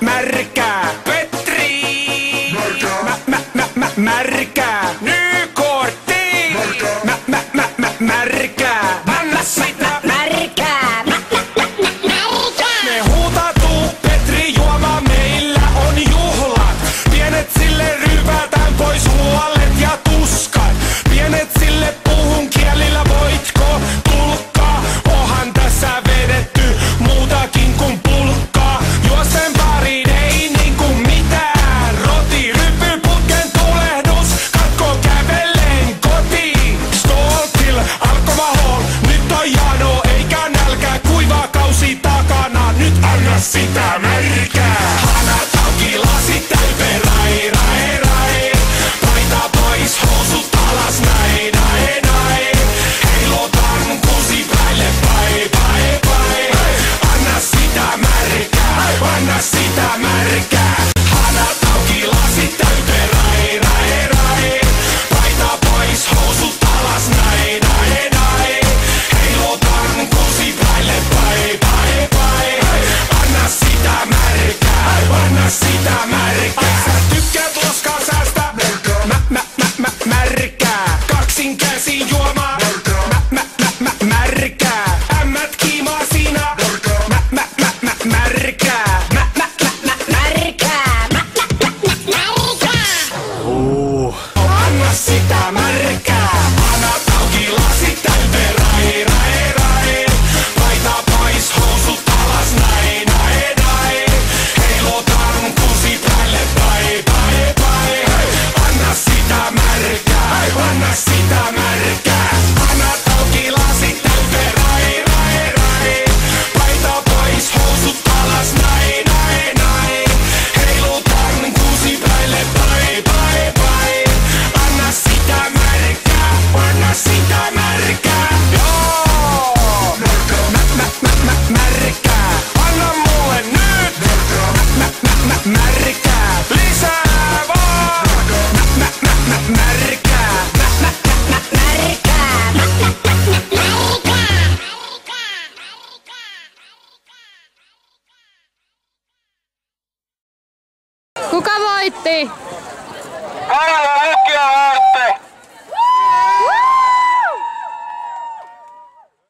Märkää. Petri. Märkää. Nykortti. Märkää. Anna sitä. Märkää. Me huutatuu Petri juoma, meillä on juhlat. Pienet sille ryypätään pois huolet ja tuskat. Pienet sille puhun kielillä, voitko tulkkaa? Ohan tässä vedetty muutakin kuin pulkkaa. Juosten pariin ei niinku mitään. Roti, ryppyputken tulehdus, katko kävellen kotiin. Stoltil, alkohol, nyt on jano eikä nälkä. Kuiva kausi takana, nyt anna sitä märkää. Hanat auki, lasit täyteen, rai, rai, rai. Paita pois, housut alas, näin, näin, näin. Heilotan kusi päälle, pai, pai, pai. Anna sitä märkää, anna sitä märkää. Hanat auki, lasit täyteen, rai, rai, rai. Paita pois, housut alas, näin, näin, näin. Heilotan kusi päälle, pai, pai, pai. Anna sitä märkää, anna sitä märkää. Sä tykkäät loskaa säästä, märkää. Kaksin käsin juomaa, märkää. Ämmät kiimaa siinä, märkää. Anna sitä märkää. Hanat auki, lasit täyteen, rai, rai, rai. Paita pois, housut alas, näin, näin, näin. Heilotan kusi päälle, pai, pai, pai. Anna sitä märkää, anna sitä märkää. Hanat auki, lasit täyteen, rai, rai, rai. Paita pois, housut alas, näin, näin, näin. Heilotan kusi päälle, pai, pai, pai. Anna sitä märkää, anna sitä märkää. Joo! Märkää, anna mulle nyt! Märkää, lisää vaan! Märkää, Kuka voitti? Älä